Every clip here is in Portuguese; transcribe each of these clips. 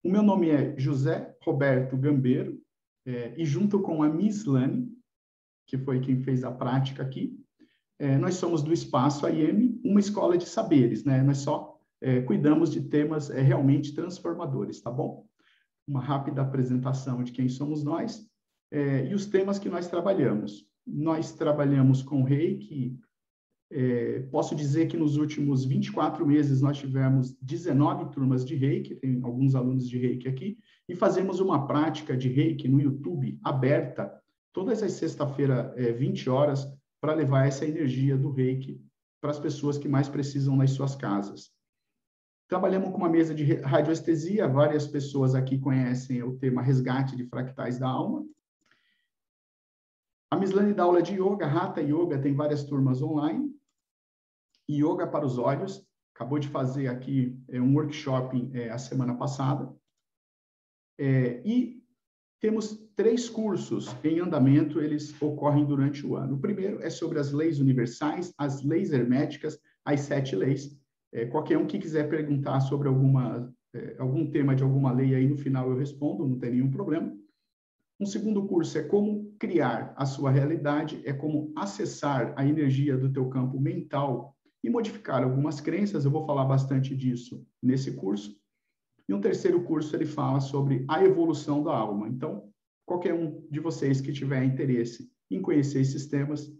O meu nome é José Roberto Gambeiro, e junto com a Miss Lani, que foi quem fez a prática aqui, nós somos do Espaço AIM, uma escola de saberes, né? Nós só cuidamos de temas realmente transformadores, tá bom? Uma rápida apresentação de quem somos nós e os temas que nós trabalhamos. Nós trabalhamos com Reiki. Posso dizer que nos últimos 24 meses nós tivemos 19 turmas de Reiki, tem alguns alunos de Reiki aqui, e fazemos uma prática de Reiki no YouTube, aberta, todas as sexta-feira, 20 horas, para levar essa energia do Reiki para as pessoas que mais precisam nas suas casas. Trabalhamos com uma mesa de radioestesia, várias pessoas aqui conhecem o tema resgate de fractais da alma. A Mislane dá aula de yoga, Hatha Yoga, tem várias turmas online. Yoga para os olhos, acabou de fazer aqui um workshop a semana passada. E temos 3 cursos em andamento, eles ocorrem durante o ano. O primeiro é sobre as leis universais, as leis herméticas, as 7 leis. Qualquer um que quiser perguntar sobre algum tema de alguma lei, aí no final eu respondo, não tem nenhum problema. Um segundo curso é como criar a sua realidade, é como acessar a energia do teu campo mental e modificar algumas crenças. Eu vou falar bastante disso nesse curso. E um terceiro curso, ele fala sobre a evolução da alma. Então, qualquer um de vocês que tiver interesse em conhecer esses temas,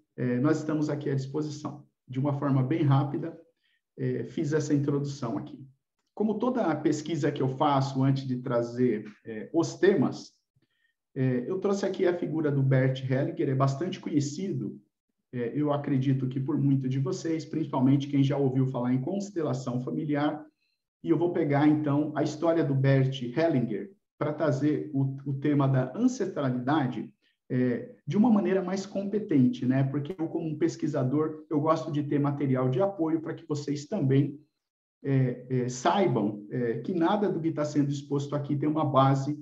nós estamos aqui à disposição. De uma forma bem rápida, fiz essa introdução aqui. Como toda a pesquisa que eu faço antes de trazer os temas, eu trouxe aqui a figura do Bert Hellinger, é bastante conhecido, eu acredito que por muito de vocês, principalmente quem já ouviu falar em constelação familiar, e eu vou pegar, então, a história do Bert Hellinger para trazer o tema da ancestralidade de uma maneira mais competente, né? Porque eu, como um pesquisador, eu gosto de ter material de apoio para que vocês também saibam que nada do que está sendo exposto aqui tem uma base,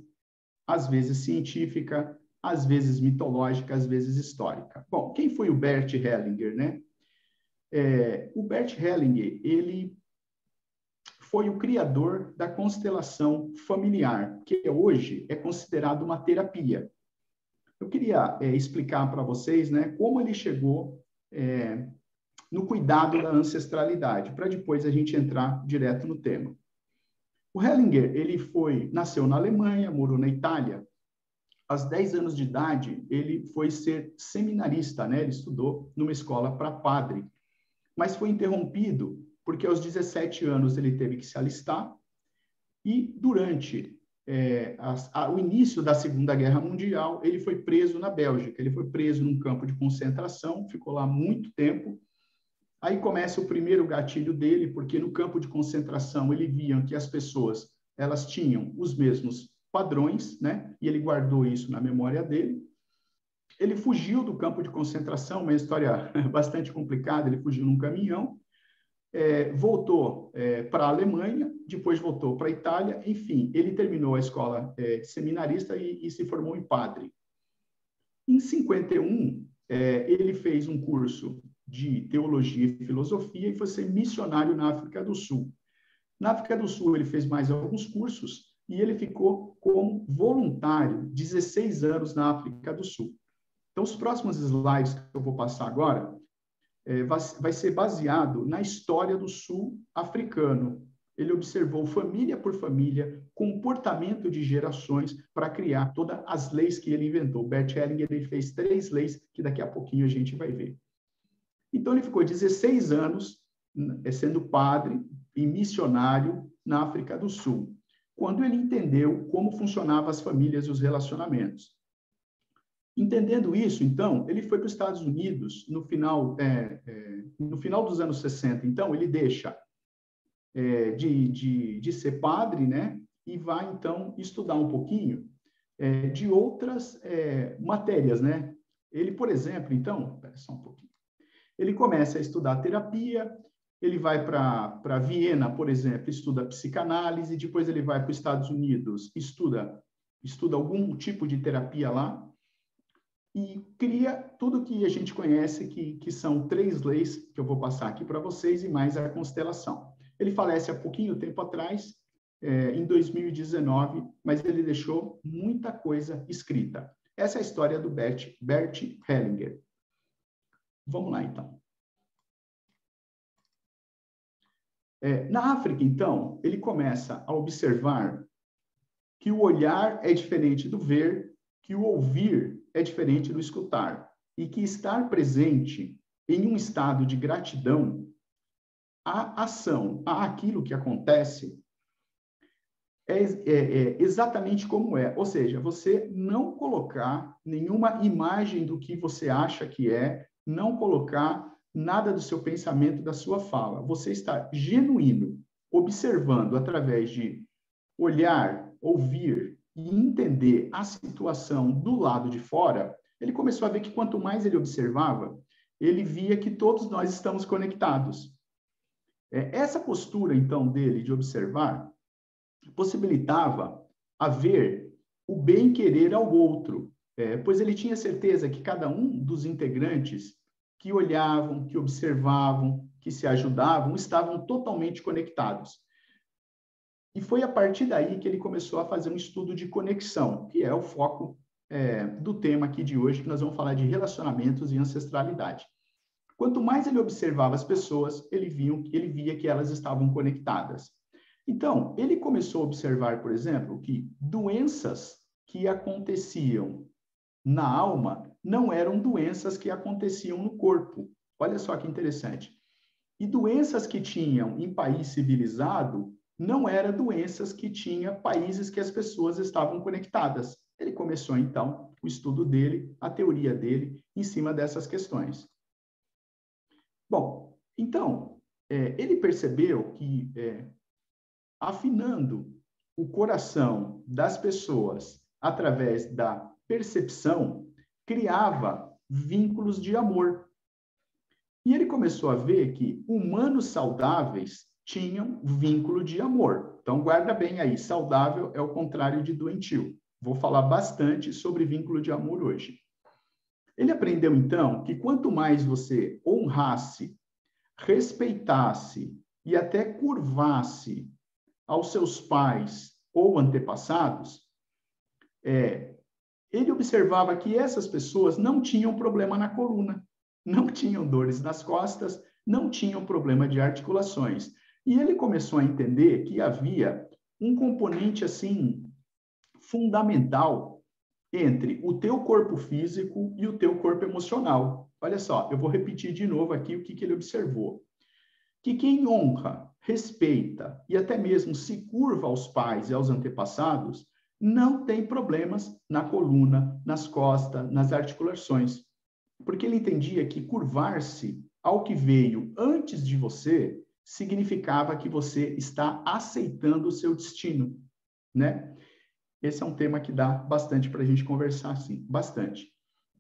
às vezes científica, às vezes mitológica, às vezes histórica. Bom, quem foi o Bert Hellinger, né? O Bert Hellinger, ele foi o criador da constelação familiar, que hoje é considerado uma terapia. Eu queria explicar para vocês, né, como ele chegou no cuidado da ancestralidade, para depois a gente entrar direto no tema. O Hellinger, ele nasceu na Alemanha, morou na Itália. Aos 10 anos de idade, ele foi ser seminarista, né? Ele estudou numa escola para padre, mas foi interrompido porque aos 17 anos ele teve que se alistar e durante o início da Segunda Guerra Mundial, ele foi preso na Bélgica. Ele foi preso num campo de concentração, ficou lá muito tempo. Aí começa o primeiro gatilho dele, porque no campo de concentração ele via que as pessoas elas tinham os mesmos padrões, né? E ele guardou isso na memória dele. Ele fugiu do campo de concentração, uma história bastante complicada. Ele fugiu num caminhão, voltou para a Alemanha, depois voltou para a Itália. Enfim, ele terminou a escola seminarista e se formou em padre. Em 51, ele fez um curso de teologia e filosofia e foi ser missionário na África do Sul. Na África do Sul, ele fez mais alguns cursos e ele ficou como voluntário 16 anos na África do Sul. Então, os próximos slides que eu vou passar agora vai ser baseado na história do Sul africano. Ele observou família por família, comportamento de gerações para criar todas as leis que ele inventou. Bert Hellinger ele fez 3 leis que daqui a pouquinho a gente vai ver. Então, ele ficou 16 anos sendo padre e missionário na África do Sul, quando ele entendeu como funcionavam as famílias e os relacionamentos. Entendendo isso, então, ele foi para os Estados Unidos no final dos anos 60. Então, ele deixa de ser padre, né? E vai, então, estudar um pouquinho de outras matérias, né? Ele, por exemplo, então, espera só um pouquinho. Ele começa a estudar terapia, ele vai para Viena, por exemplo, estuda psicanálise, depois ele vai para os Estados Unidos, estuda algum tipo de terapia lá, e cria tudo que a gente conhece, que são 3 leis, que eu vou passar aqui para vocês, e mais a constelação. Ele falece há pouquinho tempo atrás, em 2019, mas ele deixou muita coisa escrita. Essa é a história do Bert Hellinger. Vamos lá, então. Na África, então, ele começa a observar que o olhar é diferente do ver, que o ouvir é diferente do escutar, e que estar presente em um estado de gratidão à ação, àquilo que acontece, é exatamente como é. Ou seja, você não colocar nenhuma imagem do que você acha que é, não colocar nada do seu pensamento, da sua fala. Você está genuíno, observando através de olhar, ouvir e entender a situação do lado de fora. Ele começou a ver que quanto mais ele observava, ele via que todos nós estamos conectados. Essa postura, então, dele de observar, possibilitava a ver o bem-querer ao outro, pois ele tinha certeza que cada um dos integrantes que olhavam, que observavam, que se ajudavam, estavam totalmente conectados. E foi a partir daí que ele começou a fazer um estudo de conexão, que é o foco do tema aqui de hoje, que nós vamos falar de relacionamentos e ancestralidade. Quanto mais ele observava as pessoas, ele via que elas estavam conectadas. Então, ele começou a observar, por exemplo, que doenças que aconteciam na alma não eram doenças que aconteciam no corpo. Olha só que interessante. E doenças que tinham em país civilizado não eram doenças que tinha países que as pessoas estavam conectadas. Ele começou, então, o estudo dele, a teoria dele, em cima dessas questões. Bom, então, ele percebeu que, afinando o coração das pessoas através da percepção, criava vínculos de amor. E ele começou a ver que humanos saudáveis tinham vínculo de amor. Então, guarda bem aí, saudável é o contrário de doentio. Vou falar bastante sobre vínculo de amor hoje. Ele aprendeu, então, que quanto mais você honrasse, respeitasse e até curvasse aos seus pais ou antepassados, ele observava que essas pessoas não tinham problema na coluna, não tinham dores nas costas, não tinham problema de articulações. E ele começou a entender que havia um componente, assim, fundamental entre o teu corpo físico e o teu corpo emocional. Olha só, eu vou repetir de novo aqui o que ele observou. Que quem honra, respeita e até mesmo se curva aos pais e aos antepassados não tem problemas na coluna, nas costas, nas articulações. Porque ele entendia que curvar-se ao que veio antes de você significava que você está aceitando o seu destino, né? Esse é um tema que dá bastante para a gente conversar, sim, bastante.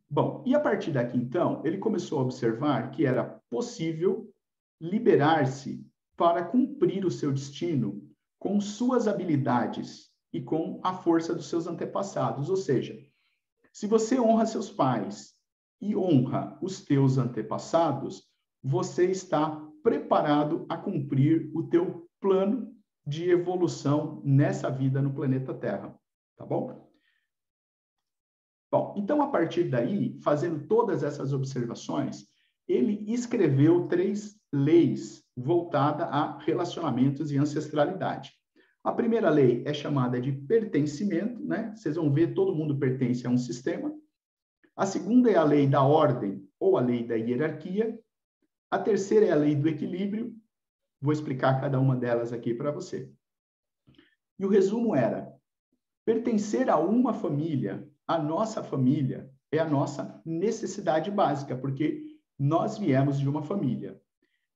Bom, e a partir daqui, então, ele começou a observar que era possível liberar-se para cumprir o seu destino com suas habilidades e com a força dos seus antepassados. Ou seja, se você honra seus pais e honra os teus antepassados, você está preparado a cumprir o teu plano de evolução nessa vida no planeta Terra, tá bom? Bom, então, a partir daí, fazendo todas essas observações, ele escreveu 3 leis voltadas a relacionamentos e ancestralidade. A primeira lei é chamada de pertencimento, né? Vocês vão ver, todo mundo pertence a um sistema. A segunda é a lei da ordem, ou a lei da hierarquia. A terceira é a lei do equilíbrio. Vou explicar cada uma delas aqui para você. E o resumo era: pertencer a uma família, a nossa família, é a nossa necessidade básica, porque nós viemos de uma família.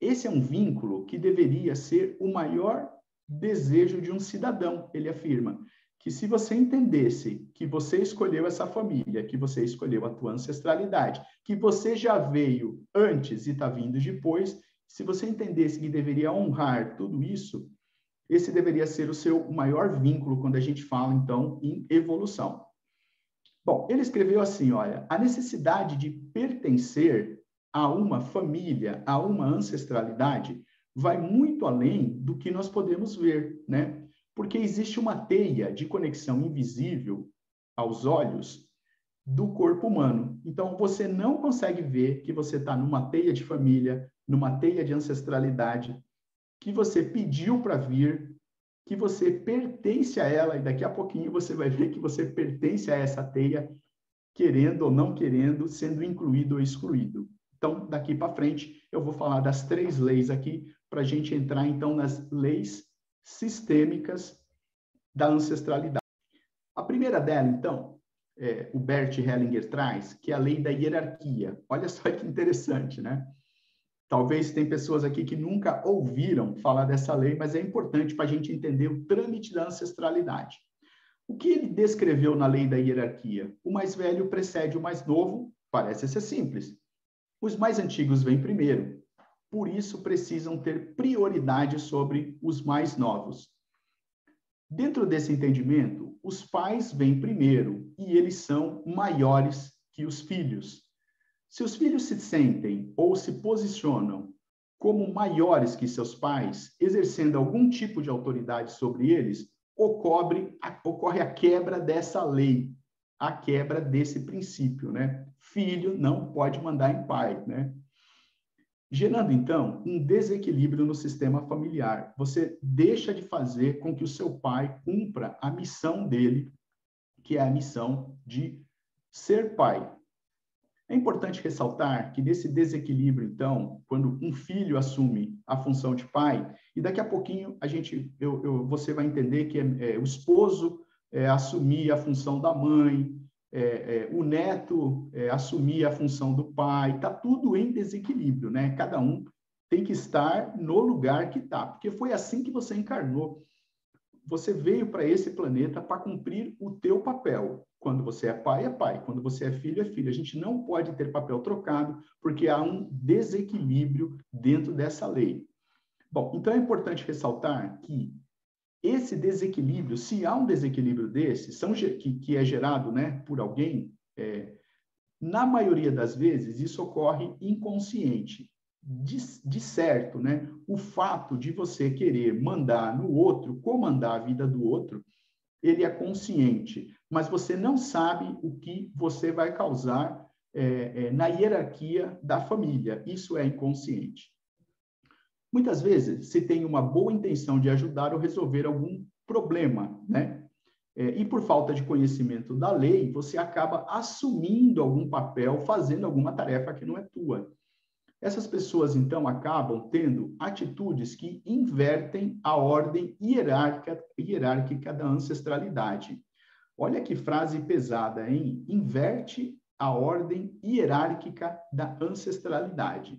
Esse é um vínculo que deveria ser o maior desejo de um cidadão, ele afirma. Que se você entendesse que você escolheu essa família, que você escolheu a tua ancestralidade, que você já veio antes e está vindo depois, se você entendesse que deveria honrar tudo isso, esse deveria ser o seu maior vínculo quando a gente fala, então, em evolução. Bom, ele escreveu assim, olha, a necessidade de pertencer a uma família, a uma ancestralidade, vai muito além do que nós podemos ver, né? Porque existe uma teia de conexão invisível aos olhos do corpo humano. Então, você não consegue ver que você está numa teia de família, numa teia de ancestralidade, que você pediu para vir, que você pertence a ela, e daqui a pouquinho você vai ver que você pertence a essa teia, querendo ou não querendo, sendo incluído ou excluído. Então, daqui para frente, eu vou falar das 3 leis aqui, para a gente entrar, então, nas leis sistêmicas da ancestralidade. A primeira dela, então, o Bert Hellinger traz, que é a lei da hierarquia. Olha só que interessante, né? Talvez tem pessoas aqui que nunca ouviram falar dessa lei, mas é importante para a gente entender o trâmite da ancestralidade. O que ele descreveu na lei da hierarquia? O mais velho precede o mais novo, parece ser simples. Os mais antigos vêm primeiro, por isso precisam ter prioridade sobre os mais novos. Dentro desse entendimento, os pais vêm primeiro e eles são maiores que os filhos. Se os filhos se sentem ou se posicionam como maiores que seus pais, exercendo algum tipo de autoridade sobre eles, ocorre a quebra dessa lei, a quebra desse princípio, né? Filho não pode mandar em pai, né? Gerando, então, um desequilíbrio no sistema familiar. Você deixa de fazer com que o seu pai cumpra a missão dele, que é a missão de ser pai. É importante ressaltar que nesse desequilíbrio, então, quando um filho assume a função de pai, e daqui a pouquinho você vai entender que o esposo assumir a função da mãe, o neto assumir a função do pai, está tudo em desequilíbrio, né? Cada um tem que estar no lugar que está, porque foi assim que você encarnou. Você veio para esse planeta para cumprir o teu papel. Quando você é pai, é pai. Quando você é filho, é filho. A gente não pode ter papel trocado, porque há um desequilíbrio dentro dessa lei. Bom, então é importante ressaltar que esse desequilíbrio, se há um desequilíbrio desse, que é gerado, né, por alguém, na maioria das vezes, isso ocorre inconsciente. De certo, né? O fato de você querer mandar no outro, comandar a vida do outro, ele é consciente, mas você não sabe o que você vai causar na hierarquia da família. Isso é inconsciente. Muitas vezes, se tem uma boa intenção de ajudar ou resolver algum problema, né? E por falta de conhecimento da lei, você acaba assumindo algum papel, fazendo alguma tarefa que não é tua. Essas pessoas, então, acabam tendo atitudes que invertem a ordem hierárquica da ancestralidade. Olha que frase pesada, hein? Inverte a ordem hierárquica da ancestralidade.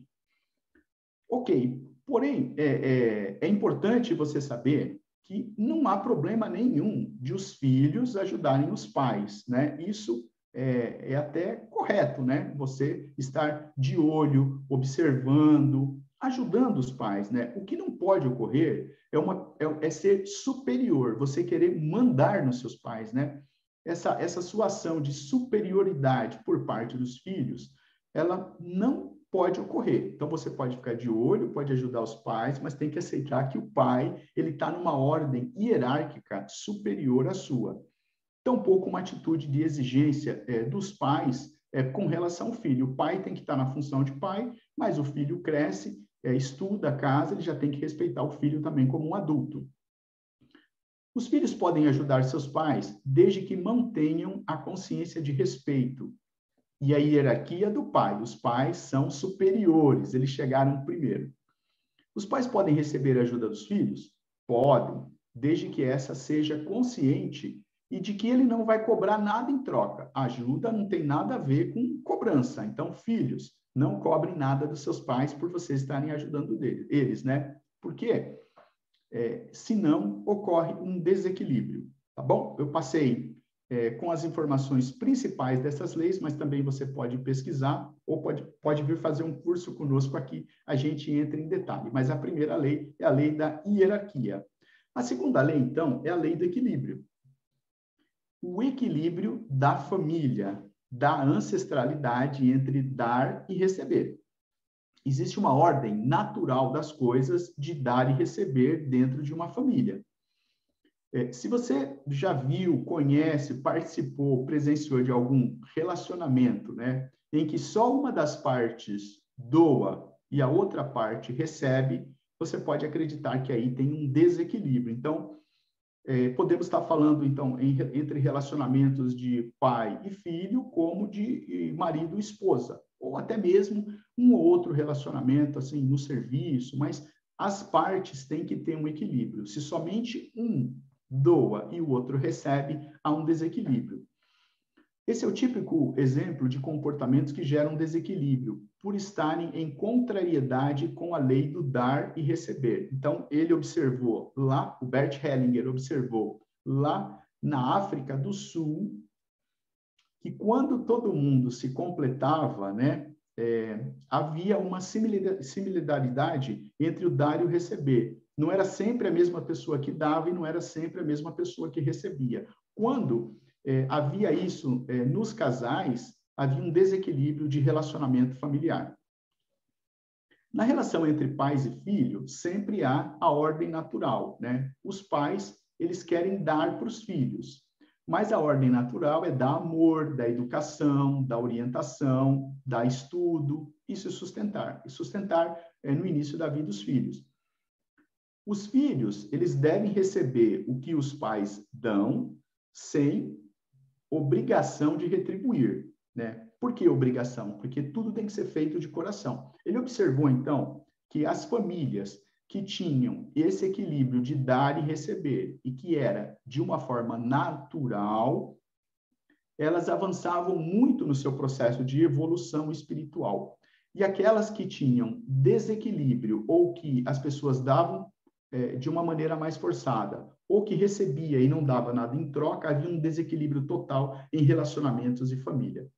Ok, porém, é importante você saber que não há problema nenhum de os filhos ajudarem os pais, né? Isso é até correto, né? Você estar de olho, observando, ajudando os pais, né? O que não pode ocorrer é ser superior, você querer mandar nos seus pais, né? Essa sua ação de superioridade por parte dos filhos, ela não pode ocorrer. Então, você pode ficar de olho, pode ajudar os pais, mas tem que aceitar que o pai ele está numa ordem hierárquica superior à sua. Tampouco uma atitude de exigência dos pais com relação ao filho. O pai tem que estar na função de pai, mas o filho cresce, estuda a casa, ele já tem que respeitar o filho também como um adulto. Os filhos podem ajudar seus pais desde que mantenham a consciência de respeito e a hierarquia do pai. Os pais são superiores, eles chegaram primeiro. Os pais podem receber a ajuda dos filhos? Podem, desde que essa seja consciente e de que ele não vai cobrar nada em troca. Ajuda não tem nada a ver com cobrança. Então, filhos, não cobrem nada dos seus pais por vocês estarem ajudando eles, né? Por quê? Senão, ocorre um desequilíbrio, tá bom? Eu passei com as informações principais dessas leis, mas também você pode pesquisar ou pode vir fazer um curso conosco aqui, a gente entra em detalhe. Mas a primeira lei é a lei da hierarquia. A segunda lei, então, é a lei do equilíbrio. O equilíbrio da família, da ancestralidade entre dar e receber. Existe uma ordem natural das coisas de dar e receber dentro de uma família. Se você já viu, conhece, participou, presenciou de algum relacionamento, né, em que só uma das partes doa e a outra parte recebe, você pode acreditar que aí tem um desequilíbrio. Então, podemos estar falando, então, entre relacionamentos de pai e filho, como de marido e esposa, ou até mesmo um ou outro relacionamento, assim, no serviço, mas as partes têm que ter um equilíbrio. Se somente um doa e o outro recebe, há um desequilíbrio. Esse é o típico exemplo de comportamentos que geram desequilíbrio, por estarem em contrariedade com a lei do dar e receber. Então, ele observou lá, o Bert Hellinger observou lá na África do Sul, que quando todo mundo se completava, né, havia uma similaridade entre o dar e o receber. Não era sempre a mesma pessoa que dava e não era sempre a mesma pessoa que recebia. Quando havia isso nos casais, havia um desequilíbrio de relacionamento familiar. Na relação entre pais e filhos, sempre há a ordem natural, né? Os pais, eles querem dar para os filhos, mas a ordem natural é dar amor, dar educação, dar orientação, dar estudo, isso é sustentar. E sustentar é no início da vida dos filhos. Os filhos, eles devem receber o que os pais dão, sem obrigação de retribuir, né? Por que obrigação? Porque tudo tem que ser feito de coração. Ele observou, então, que as famílias que tinham esse equilíbrio de dar e receber, e que era de uma forma natural, elas avançavam muito no seu processo de evolução espiritual. E aquelas que tinham desequilíbrio, ou que as pessoas davam de uma maneira mais forçada, ou que recebia e não dava nada em troca, havia um desequilíbrio total em relacionamentos e família.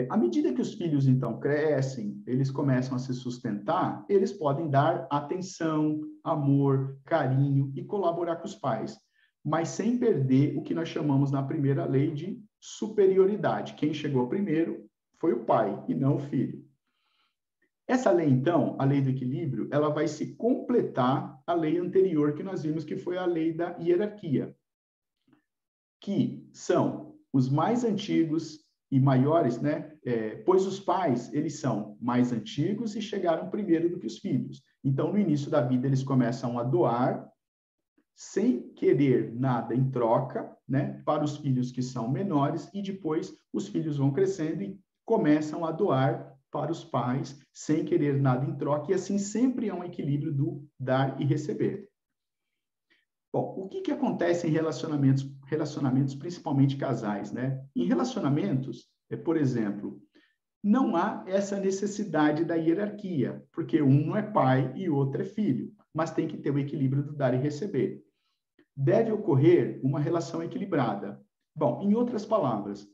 À medida que os filhos, então, crescem, eles começam a se sustentar, eles podem dar atenção, amor, carinho e colaborar com os pais, mas sem perder o que nós chamamos na primeira lei de superioridade. Quem chegou primeiro foi o pai e não o filho. Essa lei, então, a lei do equilíbrio, ela vai se completar a lei anterior que nós vimos, que foi a lei da hierarquia, que são os mais antigos e maiores, né? Pois os pais, eles são mais antigos e chegaram primeiro do que os filhos. Então, no início da vida, eles começam a doar, sem querer nada em troca, né? Para os filhos que são menores, e depois os filhos vão crescendo e começam a doar para os pais, sem querer nada em troca, e assim sempre é um equilíbrio do dar e receber. Bom, o que acontece em relacionamentos principalmente casais, né? Em relacionamentos, por exemplo, não há essa necessidade da hierarquia, porque um não é pai e o outro é filho, mas tem que ter o equilíbrio do dar e receber. Deve ocorrer uma relação equilibrada. Bom, em outras palavras,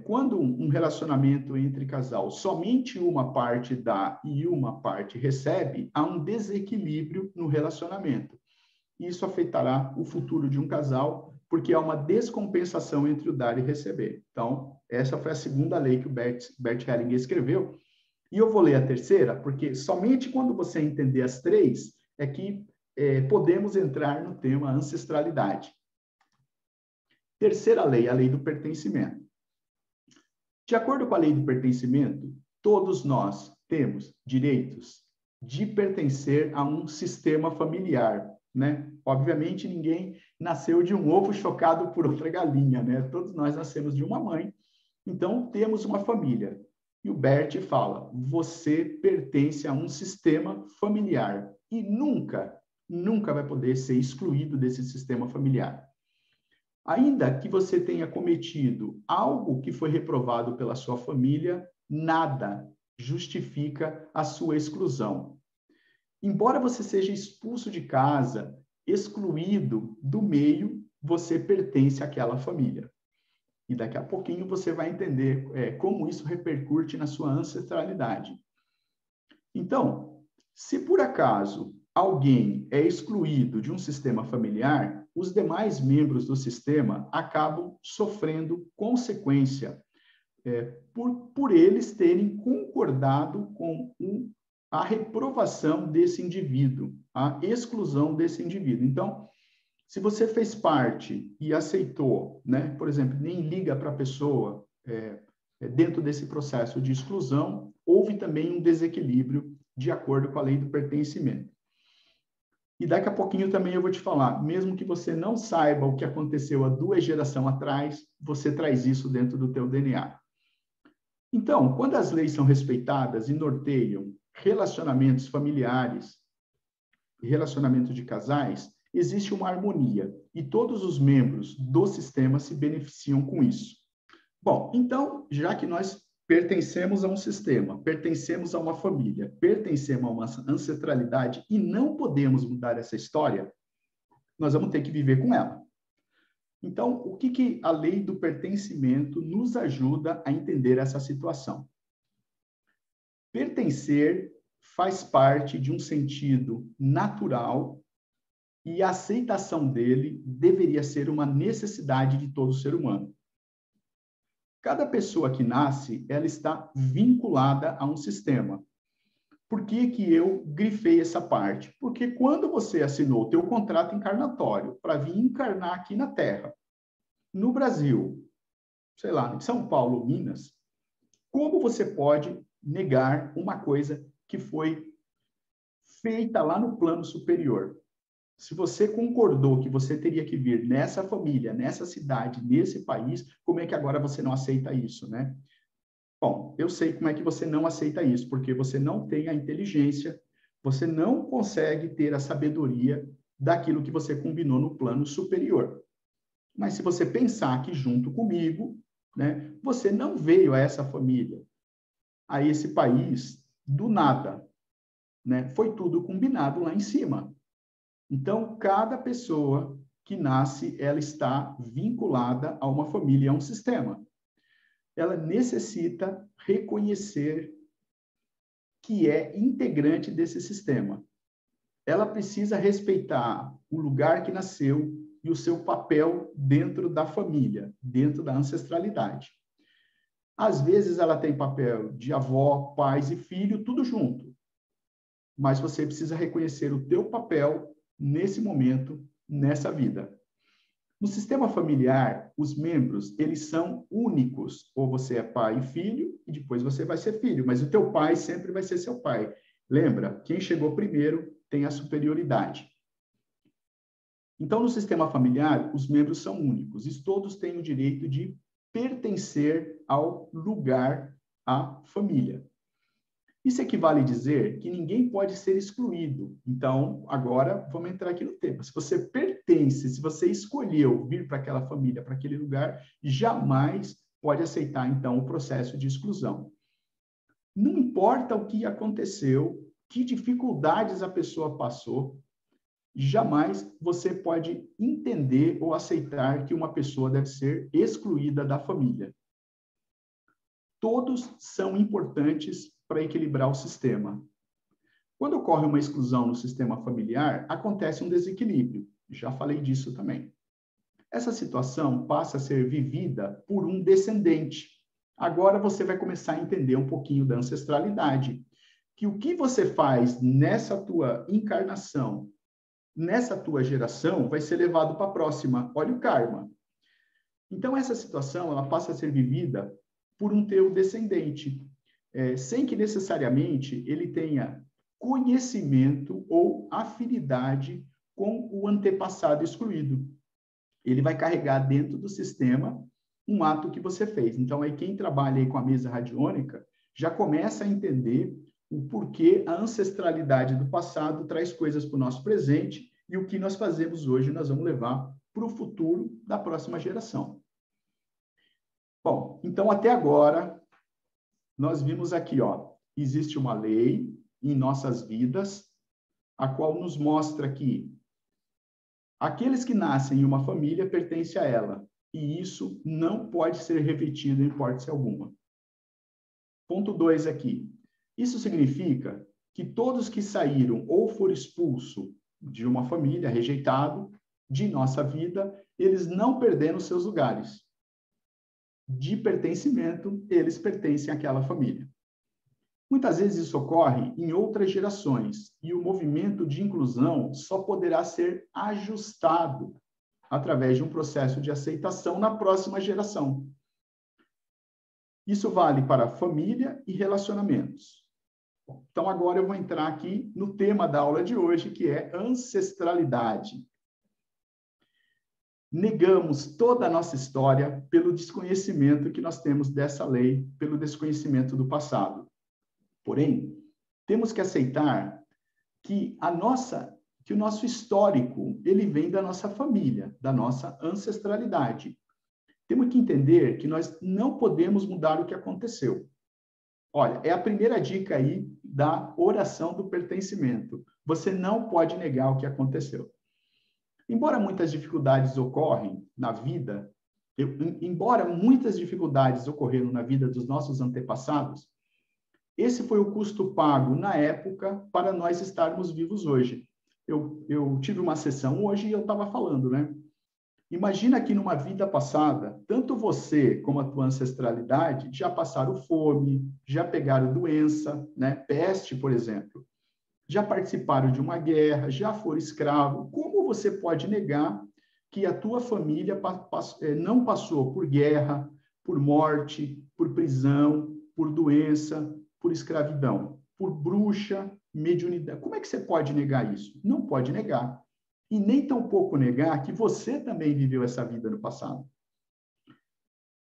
quando um relacionamento entre casal somente uma parte dá e uma parte recebe, há um desequilíbrio no relacionamento. Isso afetará o futuro de um casal, porque há uma descompensação entre o dar e receber. Então, essa foi a segunda lei que o Bert Hellinger escreveu. E eu vou ler a terceira, porque somente quando você entender as três é que podemos entrar no tema ancestralidade. Terceira lei, a lei do pertencimento. De acordo com a lei do pertencimento, todos nós temos direitos de pertencer a um sistema familiar, né? Obviamente, ninguém nasceu de um ovo chocado por outra galinha, né? Todos nós nascemos de uma mãe, então temos uma família. E o Bert fala, você pertence a um sistema familiar e nunca vai poder ser excluído desse sistema familiar. Ainda que você tenha cometido algo que foi reprovado pela sua família, nada justifica a sua exclusão. Embora você seja expulso de casa, excluído do meio, você pertence àquela família. E daqui a pouquinho você vai entender como isso repercute na sua ancestralidade. Então, se por acaso alguém é excluído de um sistema familiar, os demais membros do sistema acabam sofrendo consequência por eles terem concordado com a reprovação desse indivíduo, a exclusão desse indivíduo. Então, Se você fez parte e aceitou, né, por exemplo, nem liga para a pessoa dentro desse processo de exclusão, houve também um desequilíbrio de acordo com a lei do pertencimento. E daqui a pouquinho também eu vou te falar, mesmo que você não saiba o que aconteceu há 2 gerações atrás, você traz isso dentro do teu DNA. Então, quando as leis são respeitadas e norteiam relacionamentos familiares e relacionamento de casais, existe uma harmonia e todos os membros do sistema se beneficiam com isso. Bom, então, já que nós pertencemos a um sistema, pertencemos a uma família, pertencemos a uma ancestralidade e não podemos mudar essa história, nós vamos ter que viver com ela. Então, o que a lei do pertencimento nos ajuda a entender essa situação? Pertencer faz parte de um sentido natural e a aceitação dele deveria ser uma necessidade de todo ser humano. Cada pessoa que nasce, ela está vinculada a um sistema. Por que eu grifei essa parte? Porque quando você assinou o teu contrato encarnatório para vir encarnar aqui na Terra, no Brasil, sei lá, em São Paulo, Minas, como você pode negar uma coisa que foi feita lá no plano superior? Se você concordou que você teria que vir nessa família, nessa cidade, nesse país, como é que agora você não aceita isso, né? Bom, eu sei como é que você não aceita isso, porque você não tem a inteligência, você não consegue ter a sabedoria daquilo que você combinou no plano superior. Mas se você pensar que junto comigo, né, você não veio a essa família, a esse país, do nada, né? Foi tudo combinado lá em cima. Então, cada pessoa que nasce, ela está vinculada a uma família, a um sistema. Ela necessita reconhecer que é integrante desse sistema. Ela precisa respeitar o lugar que nasceu e o seu papel dentro da família, dentro da ancestralidade. Às vezes, ela tem papel de avó, pais e filho, tudo junto. Mas você precisa reconhecer o teu papel nesse momento, nessa vida. No sistema familiar, os membros, eles são únicos. Ou você é pai e filho, e depois você vai ser filho. Mas o teu pai sempre vai ser seu pai. Lembra? Quem chegou primeiro tem a superioridade. Então, no sistema familiar, os membros são únicos. E todos têm o direito de pertencer ao lugar, à família. Isso equivale a dizer que ninguém pode ser excluído. Então, agora, vamos entrar aqui no tema. Se você pertence, se você escolheu vir para aquela família, para aquele lugar, jamais pode aceitar, então, o processo de exclusão. Não importa o que aconteceu, que dificuldades a pessoa passou, jamais você pode entender ou aceitar que uma pessoa deve ser excluída da família. Todos são importantes para equilibrar o sistema. Quando ocorre uma exclusão no sistema familiar, acontece um desequilíbrio. Já falei disso também. Essa situação passa a ser vivida por um descendente. Agora você vai começar a entender um pouquinho da ancestralidade. Que o que você faz nessa tua encarnação, nessa tua geração, vai ser levado para a próxima. Olha o karma. Então, essa situação ela passa a ser vivida por um teu descendente. Sem que necessariamente ele tenha conhecimento ou afinidade com o antepassado excluído. Ele vai carregar dentro do sistema um ato que você fez. Então, aí quem trabalha aí com a mesa radiônica já começa a entender o porquê a ancestralidade do passado traz coisas para o nosso presente e o que nós fazemos hoje nós vamos levar para o futuro da próxima geração. Bom, então até agora nós vimos aqui, ó, existe uma lei em nossas vidas, a qual nos mostra que aqueles que nascem em uma família pertencem a ela, e isso não pode ser revertido em hipótese alguma. Ponto 2 aqui. Isso significa que todos que saíram ou foram expulsos de uma família, rejeitado, de nossa vida, eles não perderam seus lugares. De pertencimento, eles pertencem àquela família. Muitas vezes isso ocorre em outras gerações e o movimento de inclusão só poderá ser ajustado através de um processo de aceitação na próxima geração. Isso vale para família e relacionamentos. Então, agora eu vou entrar aqui no tema da aula de hoje, que é ancestralidade. Negamos toda a nossa história pelo desconhecimento que nós temos dessa lei, pelo desconhecimento do passado. Porém, temos que aceitar que o nosso histórico, ele vem da nossa família, da nossa ancestralidade. Temos que entender que nós não podemos mudar o que aconteceu. Olha, é a primeira dica aí da oração do pertencimento. Você não pode negar o que aconteceu. Embora muitas dificuldades ocorram na vida, embora muitas dificuldades ocorreram na vida dos nossos antepassados, esse foi o custo pago na época para nós estarmos vivos hoje. Eu tive uma sessão hoje e eu estava falando, né? Imagina que numa vida passada, tanto você como a tua ancestralidade já passaram fome, já pegaram doença, né? Peste, por exemplo. Já participaram de uma guerra, já foram escravos. Como você pode negar que a tua família não passou por guerra, por morte, por prisão, por doença, por escravidão, por bruxa, mediunidade? Como é que você pode negar isso? Não pode negar. E nem tampouco negar que você também viveu essa vida no passado.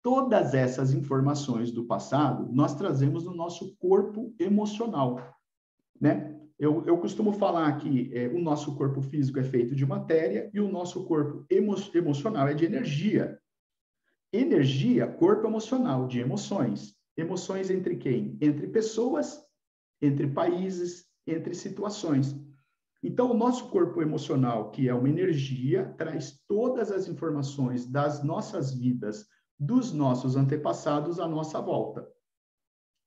Todas essas informações do passado nós trazemos no nosso corpo emocional, né? Eu costumo falar que o nosso corpo físico é feito de matéria e o nosso corpo emocional é de energia. Energia, corpo emocional, de emoções. Emoções entre quem? Entre pessoas, entre países, entre situações. Então, o nosso corpo emocional, que é uma energia, traz todas as informações das nossas vidas, dos nossos antepassados à nossa volta.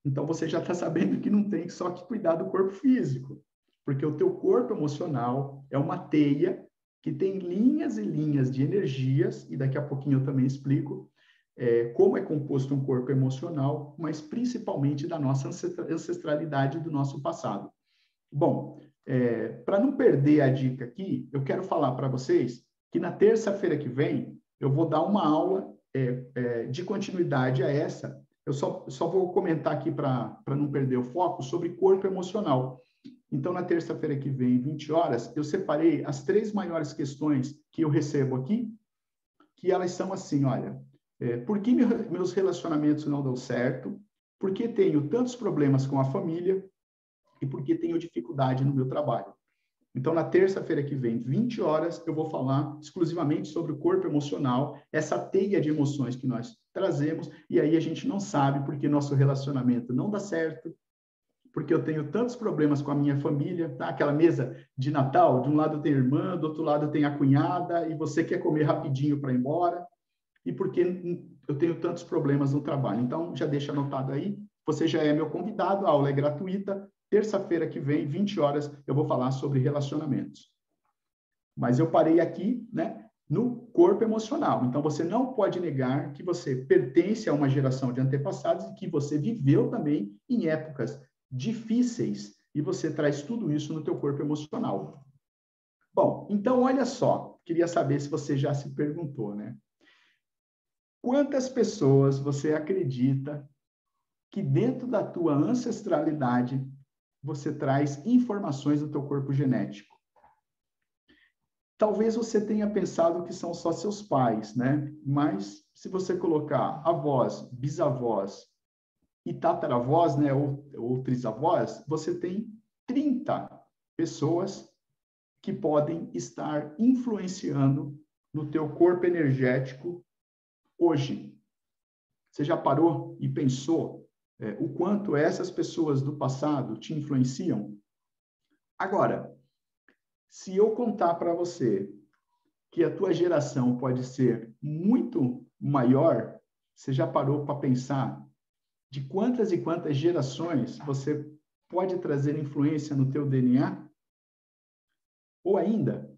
Então, você já está sabendo que não tem só que cuidar do corpo físico, porque o teu corpo emocional é uma teia que tem linhas e linhas de energias, e daqui a pouquinho eu também explico como é composto um corpo emocional, mas principalmente da nossa ancestralidade do nosso passado. Bom, para não perder a dica aqui, eu quero falar para vocês que na terça-feira que vem eu vou dar uma aula de continuidade a essa. Eu só vou comentar aqui para não perder o foco sobre corpo emocional. Então, na terça-feira que vem, 20 horas, eu separei as 3 maiores questões que eu recebo aqui, que elas são assim, olha, por que meus relacionamentos não dão certo? Por que tenho tantos problemas com a família? E por que tenho dificuldade no meu trabalho? Então, na terça-feira que vem, 20 horas, eu vou falar exclusivamente sobre o corpo emocional, essa teia de emoções que nós trazemos, e aí a gente não sabe porque nosso relacionamento não dá certo, porque eu tenho tantos problemas com a minha família, tá? Aquela mesa de Natal, de um lado tem a irmã, do outro lado tem a cunhada, e você quer comer rapidinho para ir embora, e porque eu tenho tantos problemas no trabalho. Então, já deixa anotado aí, você já é meu convidado, a aula é gratuita, terça-feira que vem, 20 horas, eu vou falar sobre relacionamentos. Mas eu parei aqui, né, no corpo emocional. Então, você não pode negar que você pertence a uma geração de antepassados e que você viveu também em épocas difíceis e você traz tudo isso no teu corpo emocional. Bom, então, olha só, queria saber se você já se perguntou, né? Quantas pessoas você acredita que dentro da tua ancestralidade você traz informações do teu corpo genético? Talvez você tenha pensado que são só seus pais, né? Mas se você colocar avós, bisavós e tataravós, né, ou trisavós, você tem 30 pessoas que podem estar influenciando no teu corpo energético hoje. Você já parou e pensou o quanto essas pessoas do passado te influenciam? Agora, se eu contar para você que a tua geração pode ser muito maior, você já parou para pensar de quantas e quantas gerações você pode trazer influência no teu DNA? Ou ainda,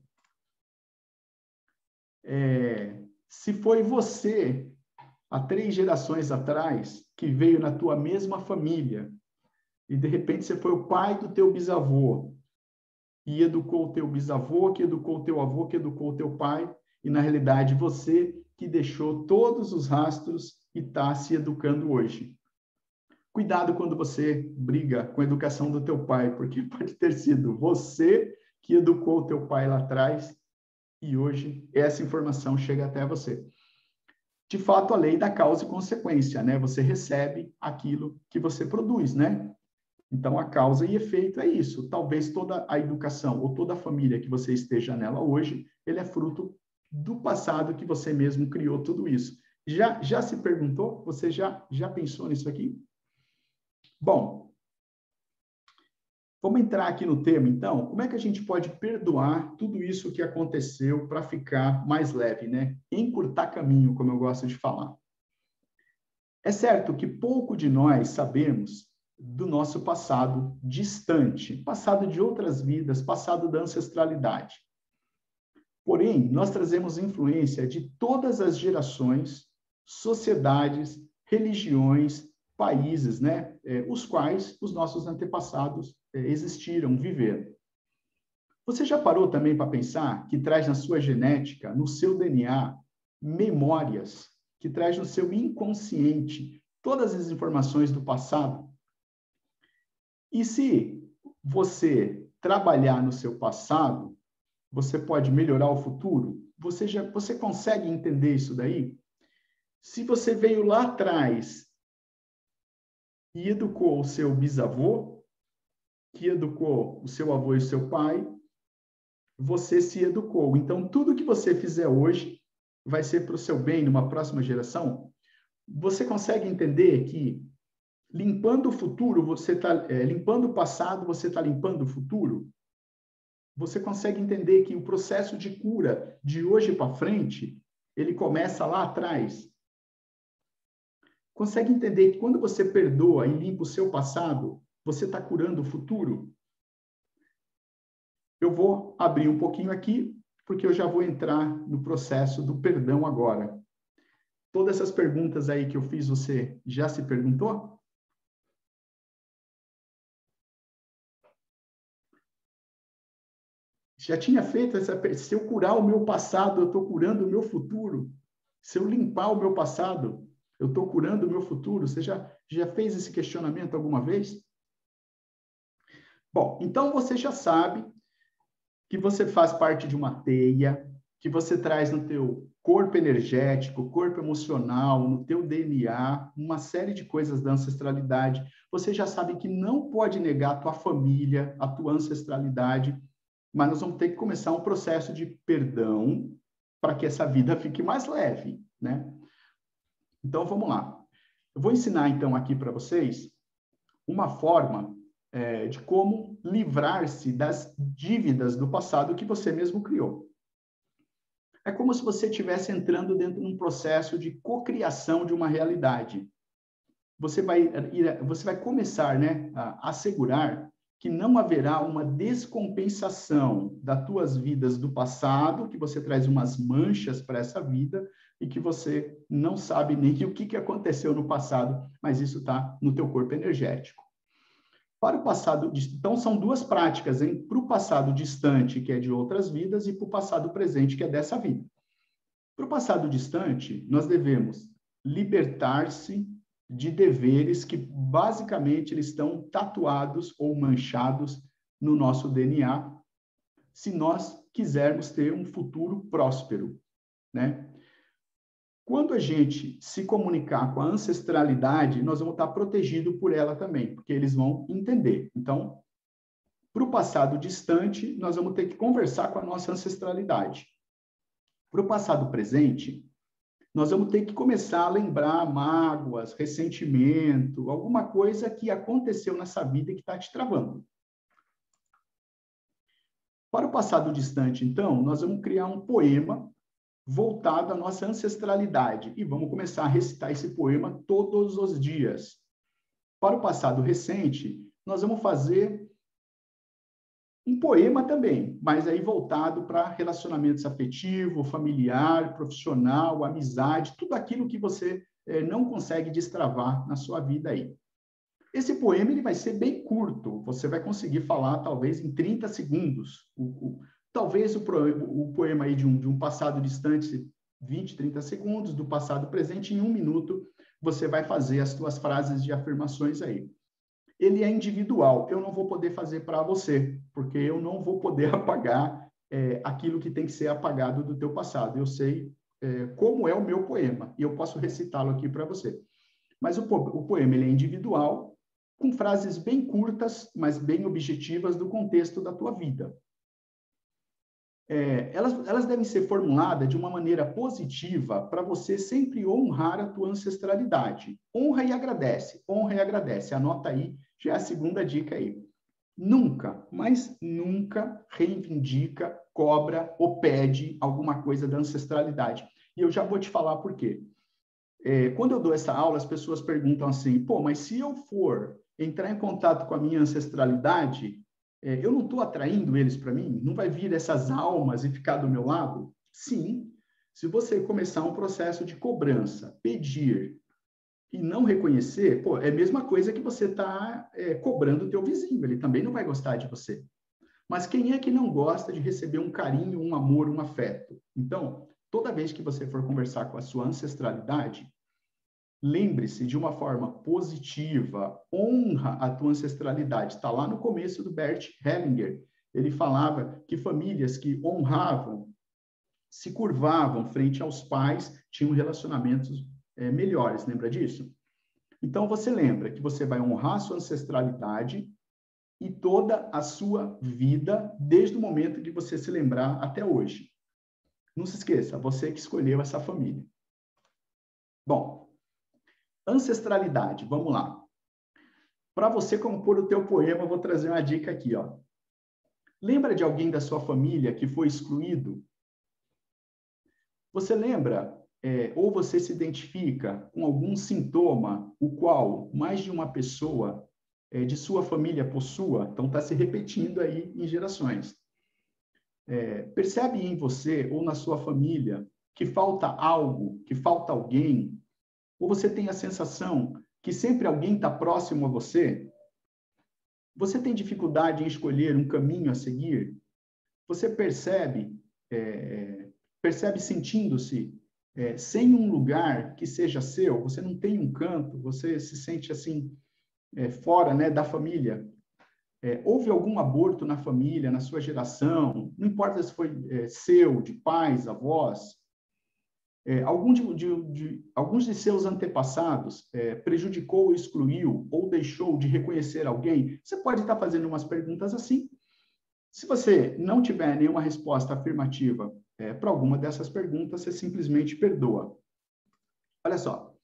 se foi você, há 3 gerações atrás, que veio na tua mesma família, E, de repente, você foi o pai do teu bisavô, e educou o teu bisavô, que educou o teu avô, que educou o teu pai, e, na realidade, você que deixou todos os rastros e está se educando hoje. Cuidado quando você briga com a educação do teu pai, porque pode ter sido você que educou o teu pai lá atrás e hoje essa informação chega até você. De fato, a lei da causa e consequência, né? Você recebe aquilo que você produz, né? Então, a causa e efeito é isso. Talvez toda a educação ou toda a família que você esteja nela hoje, ele é fruto do passado que você mesmo criou tudo isso. Já se perguntou? Você já pensou nisso aqui? Bom, vamos entrar aqui no tema, então. Como é que a gente pode perdoar tudo isso que aconteceu para ficar mais leve, né? Encurtar caminho, como eu gosto de falar. É certo que pouco de nós sabemos do nosso passado distante, passado de outras vidas, passado da ancestralidade. Porém, nós trazemos influência de todas as gerações, sociedades, religiões, países, né, os quais os nossos antepassados existiram, viveram. Você já parou também para pensar que traz na sua genética, no seu DNA, memórias, que traz no seu inconsciente todas as informações do passado? E se você trabalhar no seu passado, você pode melhorar o futuro? Você consegue entender isso daí? Se você veio lá atrás e educou o seu bisavô, que educou o seu avô e o seu pai, você se educou. Então, tudo que você fizer hoje vai ser para o seu bem numa próxima geração? Você consegue entender que limpando o futuro, você está limpando o passado, você está limpando o futuro? Você consegue entender que o processo de cura de hoje para frente, ele começa lá atrás? Consegue entender que quando você perdoa e limpa o seu passado, você está curando o futuro? Eu vou abrir um pouquinho aqui, porque eu já vou entrar no processo do perdão agora. Todas essas perguntas aí que eu fiz, você já se perguntou? Já tinha feito essa... Se eu curar o meu passado, eu estou curando o meu futuro. Se eu limpar o meu passado, eu estou curando o meu futuro. Você já fez esse questionamento alguma vez? Bom, então você já sabe que você faz parte de uma teia, que você traz no teu corpo energético, corpo emocional, no teu DNA, uma série de coisas da ancestralidade. Você já sabe que não pode negar a tua família, a tua ancestralidade, mas nós vamos ter que começar um processo de perdão para que essa vida fique mais leve, né? Então, vamos lá. Eu vou ensinar, então, aqui para vocês uma forma de como livrar-se das dívidas do passado que você mesmo criou. É como se você estivesse entrando dentro de um processo de cocriação de uma realidade. Você vai começar, né, a assegurar que não haverá uma descompensação das tuas vidas do passado, que você traz umas manchas para essa vida e que você não sabe nem o que aconteceu no passado, mas isso está no teu corpo energético. Para o passado, então são duas práticas, hein? Para o passado distante, que é de outras vidas, e para o passado presente, que é dessa vida. Para o passado distante, nós devemos libertar-se de deveres que, basicamente, eles estão tatuados ou manchados no nosso DNA, se nós quisermos ter um futuro próspero, né? Quando a gente se comunicar com a ancestralidade, nós vamos estar protegidos por ela também, porque eles vão entender. Então, para o passado distante, nós vamos ter que conversar com a nossa ancestralidade. Para o passado presente, nós vamos ter que começar a lembrar mágoas, ressentimento, alguma coisa que aconteceu nessa vida e que está te travando. Para o passado distante, então, nós vamos criar um poema voltado à nossa ancestralidade e vamos começar a recitar esse poema todos os dias. Para o passado recente, nós vamos fazer um poema também, mas aí voltado para relacionamentos afetivo, familiar, profissional, amizade, tudo aquilo que você não consegue destravar na sua vida aí. Esse poema ele vai ser bem curto, você vai conseguir falar talvez em 30 segundos. Talvez o poema aí de um passado distante, 20, 30 segundos, do passado presente, em 1 minuto, você vai fazer as suas frases de afirmações aí. Ele é individual, eu não vou poder fazer para você, porque eu não vou poder apagar aquilo que tem que ser apagado do teu passado. Eu sei como é o meu poema, e eu posso recitá-lo aqui para você. Mas o poema ele é individual, com frases bem curtas, mas bem objetivas do contexto da tua vida. Elas devem ser formuladas de uma maneira positiva para você sempre honrar a tua ancestralidade. Honra e agradece, honra e agradece. Anota aí, já é a segunda dica aí. Nunca, mas nunca reivindica, cobra ou pede alguma coisa da ancestralidade. E eu já vou te falar por quê. Quando eu dou essa aula, as pessoas perguntam assim, pô, mas se eu for entrar em contato com a minha ancestralidade, eu não estou atraindo eles para mim? Não vai vir essas almas e ficar do meu lado? Sim. Se você começar um processo de cobrança, pedir e não reconhecer, pô, é a mesma coisa que você está cobrando o teu vizinho, ele também não vai gostar de você. Mas quem é que não gosta de receber um carinho, um amor, um afeto? Então, toda vez que você for conversar com a sua ancestralidade, lembre-se de uma forma positiva, honra a tua ancestralidade. Está lá no começo do Bert Hellinger. Ele falava que famílias que honravam, se curvavam frente aos pais, tinham relacionamentos melhores. Lembra disso? Então, você lembra que você vai honrar a sua ancestralidade e toda a sua vida, desde o momento que você se lembrar até hoje. Não se esqueça, você que escolheu essa família. Bom, ancestralidade, vamos lá. Para você compor o teu poema, eu vou trazer uma dica aqui, ó. Lembra de alguém da sua família que foi excluído? Você lembra, ou você se identifica com algum sintoma, o qual mais de uma pessoa de sua família possua? Então, está se repetindo aí em gerações. Percebe em você ou na sua família que falta algo, que falta alguém? Ou você tem a sensação que sempre alguém está próximo a você? Você tem dificuldade em escolher um caminho a seguir? Você percebe sentindo-se sem um lugar que seja seu? Você não tem um canto? Você se sente assim, fora, né, da família? Houve algum aborto na família, na sua geração? Não importa se foi seu, de pais, avós. Alguns de seus antepassados prejudicou ou excluiu ou deixou de reconhecer alguém? Você pode estar fazendo umas perguntas assim. Se você não tiver nenhuma resposta afirmativa para alguma dessas perguntas, você simplesmente perdoa. Olha só,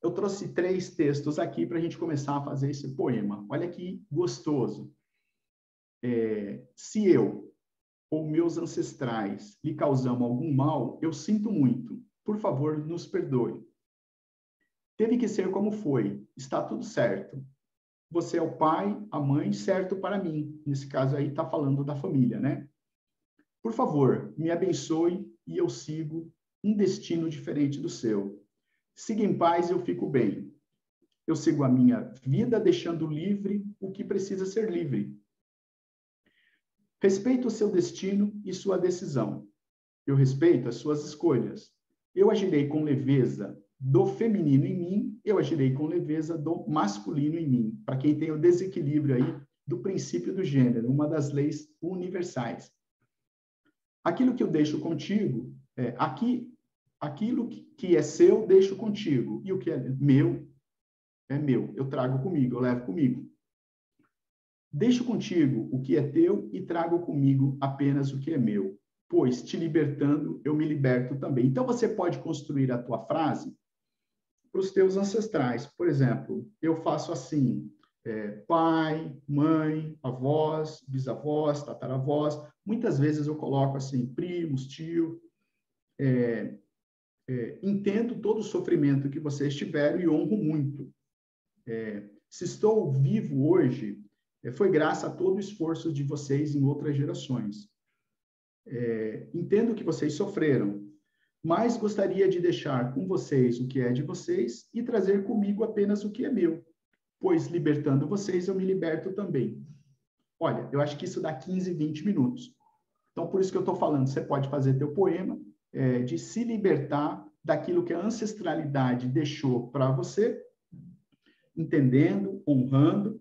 eu trouxe 3 textos aqui para a gente começar a fazer esse poema. Olha que gostoso. Se eu ou meus ancestrais lhe causamos algum mal, eu sinto muito. Por favor, nos perdoe. Teve que ser como foi. Está tudo certo. Você é o pai, a mãe, certo para mim. Nesse caso aí está falando da família, né? Por favor, me abençoe e eu sigo um destino diferente do seu. Siga em paz e eu fico bem. Eu sigo a minha vida deixando livre o que precisa ser livre. Respeito o seu destino e sua decisão. Eu respeito as suas escolhas. Eu agirei com leveza do feminino em mim, eu agirei com leveza do masculino em mim. Para quem tem o desequilíbrio aí do princípio do gênero, uma das leis universais. Aquilo que eu deixo contigo, aquilo que é seu, deixo contigo. E o que é meu, eu trago comigo, eu levo comigo. Deixo contigo o que é teu e trago comigo apenas o que é meu. Pois, te libertando, eu me liberto também. Então, você pode construir a tua frase para os teus ancestrais. Por exemplo, eu faço assim, pai, mãe, avós, bisavós, tataravós. Muitas vezes eu coloco assim, primos, tio. Entendo todo o sofrimento que vocês tiveram e honro muito. Se estou vivo hoje, foi graças a todo o esforço de vocês em outras gerações. Entendo que vocês sofreram, mas gostaria de deixar com vocês o que é de vocês e trazer comigo apenas o que é meu. pois libertando vocês, eu me liberto também. Olha, eu acho que isso dá 15, 20 minutos. Então, por isso que eu estou falando, você pode fazer teu poema de se libertar daquilo que a ancestralidade deixou para você, entendendo, honrando,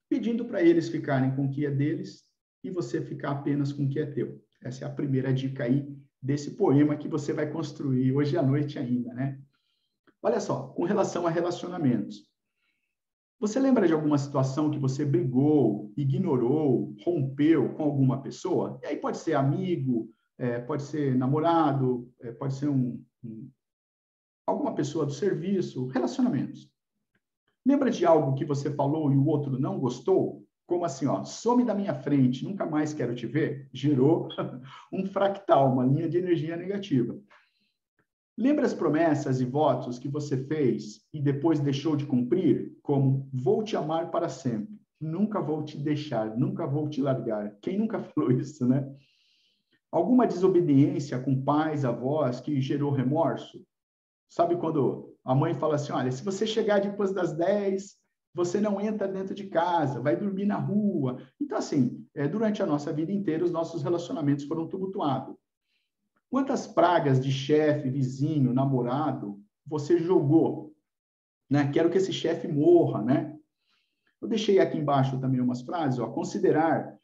pedindo para eles ficarem com o que é deles e você ficar apenas com o que é teu. Essa é a primeira dica aí desse poema que você vai construir hoje à noite ainda, né? Olha só, com relação a relacionamentos. Você lembra de alguma situação que você brigou, ignorou, rompeu com alguma pessoa? E aí pode ser amigo, pode ser namorado, pode ser alguma pessoa do serviço, relacionamentos. Lembra de algo que você falou e o outro não gostou? Como assim, ó, some da minha frente, nunca mais quero te ver? Gerou um fractal, uma linha de energia negativa. Lembra as promessas e votos que você fez e depois deixou de cumprir? Como, vou te amar para sempre, nunca vou te deixar, nunca vou te largar. Quem nunca falou isso, né? Alguma desobediência com pais, avós que gerou remorso? Sabe quando a mãe fala assim, olha, se você chegar depois das 10, você não entra dentro de casa, vai dormir na rua. Então, assim, durante a nossa vida inteira, os nossos relacionamentos foram tumultuados. Quantas pragas de chefe, vizinho, namorado você jogou? Né? Quero que esse chefe morra, né? Eu deixei aqui embaixo também umas frases, ó, considerar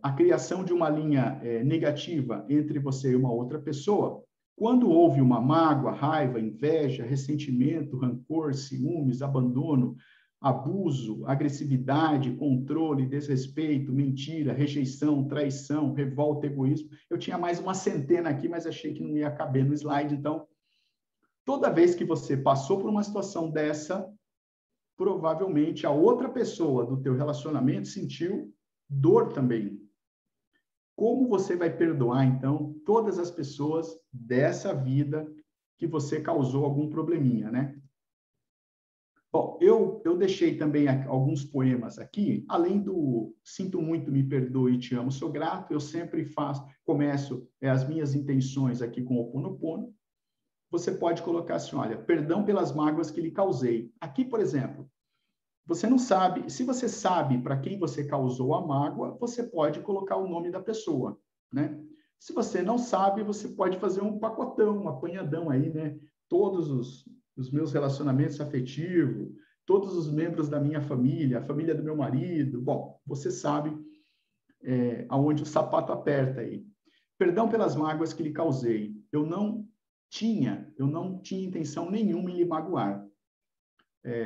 a criação de uma linha negativa entre você e uma outra pessoa. Quando houve uma mágoa, raiva, inveja, ressentimento, rancor, ciúmes, abandono, abuso, agressividade, controle, desrespeito, mentira, rejeição, traição, revolta, egoísmo. Eu tinha mais uma centena aqui, mas achei que não ia caber no slide. Então, toda vez que você passou por uma situação dessa, provavelmente a outra pessoa do teu relacionamento sentiu dor também. Como você vai perdoar, então, todas as pessoas dessa vida que você causou algum probleminha, né? Bom, eu deixei também alguns poemas aqui, além do Sinto Muito, Me Perdoe, Te Amo, Sou Grato, eu sempre começo as minhas intenções aqui com o Ho'oponopono. Você pode colocar assim, olha, perdão pelas mágoas que lhe causei. Aqui, por exemplo, você não sabe, se você sabe para quem você causou a mágoa, você pode colocar o nome da pessoa, né? Se você não sabe, você pode fazer um pacotão, um apanhadão aí, né? Todos os meus relacionamentos afetivos, todos os membros da minha família, a família do meu marido. Bom, você sabe aonde o sapato aperta aí. Perdão pelas mágoas que lhe causei. Eu não tinha intenção nenhuma em lhe magoar.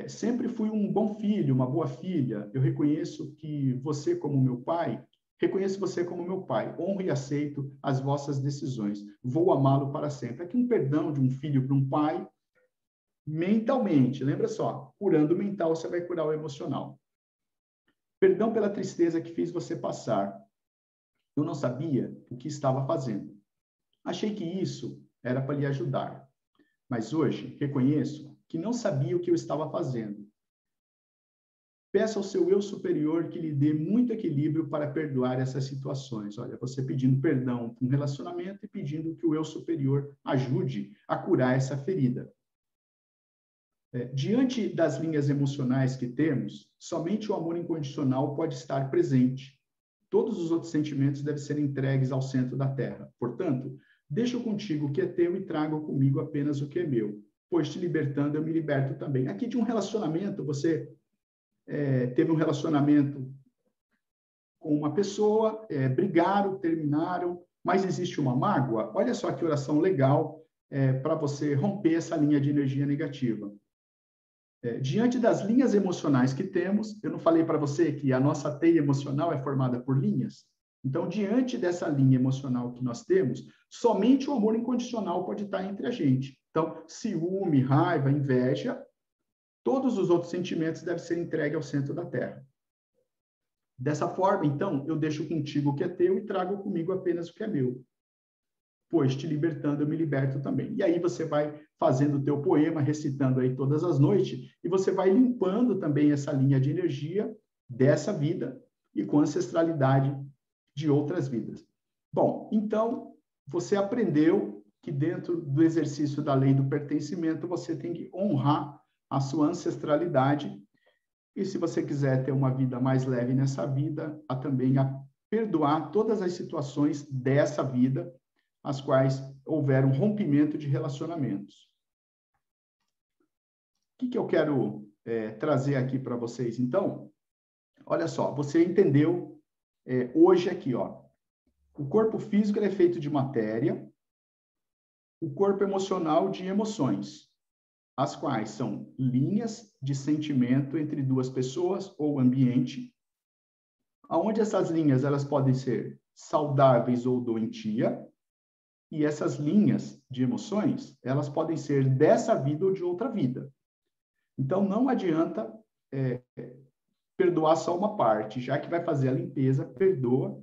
Sempre fui um bom filho, uma boa filha. Eu reconheço que você como meu pai, reconheço você como meu pai. Honro e aceito as vossas decisões. Vou amá-lo para sempre. Aqui um perdão de um filho para um pai, mentalmente. Lembra só, curando o mental, você vai curar o emocional. Perdão pela tristeza que fiz você passar. Eu não sabia o que estava fazendo. Achei que isso era para lhe ajudar. Mas hoje reconheço que não sabia o que eu estava fazendo. Peça ao seu eu superior que lhe dê muito equilíbrio para perdoar essas situações. Olha, você pedindo perdão para um relacionamento e pedindo que o eu superior ajude a curar essa ferida. Diante das linhas emocionais que temos, somente o amor incondicional pode estar presente. Todos os outros sentimentos devem ser entregues ao centro da Terra. Portanto, deixo contigo o que é teu e trago comigo apenas o que é meu. Pois te libertando, eu me liberto também. Aqui de um relacionamento, você teve um relacionamento com uma pessoa, brigaram, terminaram, mas existe uma mágoa. Olha só que oração legal para você romper essa linha de energia negativa. Diante das linhas emocionais que temos, eu não falei para você que a nossa teia emocional é formada por linhas? Então, diante dessa linha emocional que nós temos, somente o amor incondicional pode estar entre a gente. Então, ciúme, raiva, inveja, todos os outros sentimentos devem ser entregues ao centro da Terra. Dessa forma, então, eu deixo contigo o que é teu e trago comigo apenas o que é meu. Pois te libertando, eu me liberto também. E aí você vai fazendo o teu poema, recitando aí todas as noites, e você vai limpando também essa linha de energia dessa vida e com ancestralidade de outras vidas. Bom, então, você aprendeu que dentro do exercício da lei do pertencimento, você tem que honrar a sua ancestralidade E se você quiser ter uma vida mais leve nessa vida, há também a perdoar todas as situações dessa vida, as quais houver um rompimento de relacionamentos. O que eu quero trazer aqui para vocês, então? Olha só, você entendeu hoje aqui, ó. O corpo físico é feito de matéria, o corpo emocional de emoções, as quais são linhas de sentimento entre duas pessoas ou ambiente, aonde essas linhas elas podem ser saudáveis ou doentia, e essas linhas de emoções, elas podem ser dessa vida ou de outra vida. Então, não adianta perdoar só uma parte, já que vai fazer a limpeza, perdoa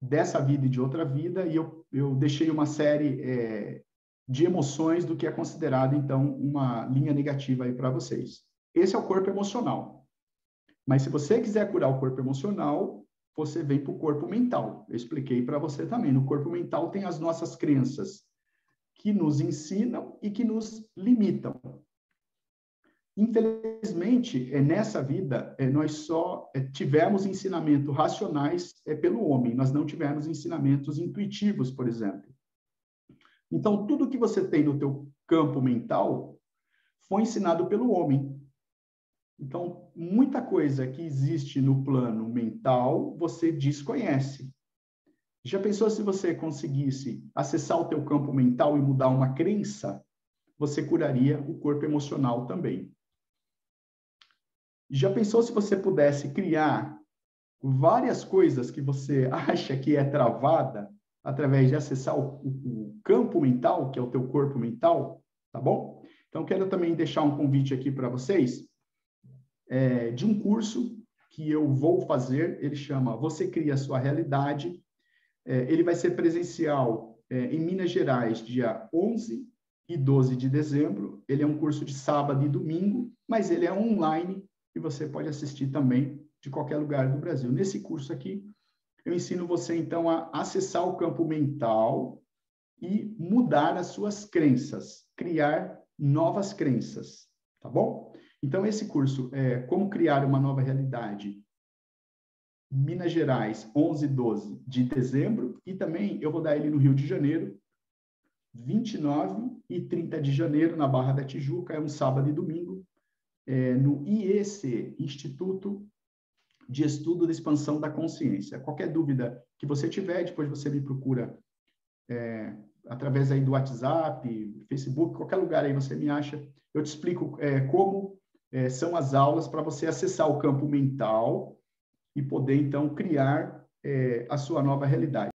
dessa vida e de outra vida, e eu deixei uma série de emoções do que é considerado, então, uma linha negativa aí para vocês. Esse é o corpo emocional. Mas se você quiser curar o corpo emocional, você vem para o corpo mental. Eu expliquei para você também. No corpo mental tem as nossas crenças, que nos ensinam e que nos limitam. Infelizmente, nessa vida, nós só tivemos ensinamentos racionais pelo homem, nós não tivemos ensinamentos intuitivos, por exemplo. Então, tudo que você tem no teu campo mental foi ensinado pelo homem. Então, muita coisa que existe no plano mental, você desconhece. Já pensou se você conseguisse acessar o teu campo mental e mudar uma crença? Você curaria o corpo emocional também. Já pensou se você pudesse criar várias coisas que você acha que é travada através de acessar o campo mental, que é o teu corpo mental, tá bom? Então, quero também deixar um convite aqui para vocês de um curso que eu vou fazer, ele chama Você Cria a Sua Realidade. Ele vai ser presencial em Minas Gerais, dia 11 e 12 de dezembro. Ele é um curso de sábado e domingo, mas ele é online e você pode assistir também de qualquer lugar do Brasil. Nesse curso aqui, eu ensino você, então, a acessar o campo mental e mudar as suas crenças, criar novas crenças, tá bom? Então, esse curso é Como Criar uma Nova Realidade, Minas Gerais, 11 e 12 de dezembro, e também eu vou dar ele no Rio de Janeiro, 29 e 30 de janeiro, na Barra da Tijuca, é um sábado e domingo, no IEC, Instituto de Estudo da Expansão da Consciência. Qualquer dúvida que você tiver, depois você me procura através aí do WhatsApp, Facebook, qualquer lugar aí você me acha. Eu te explico como são as aulas para você acessar o campo mental e poder, então, criar a sua nova realidade.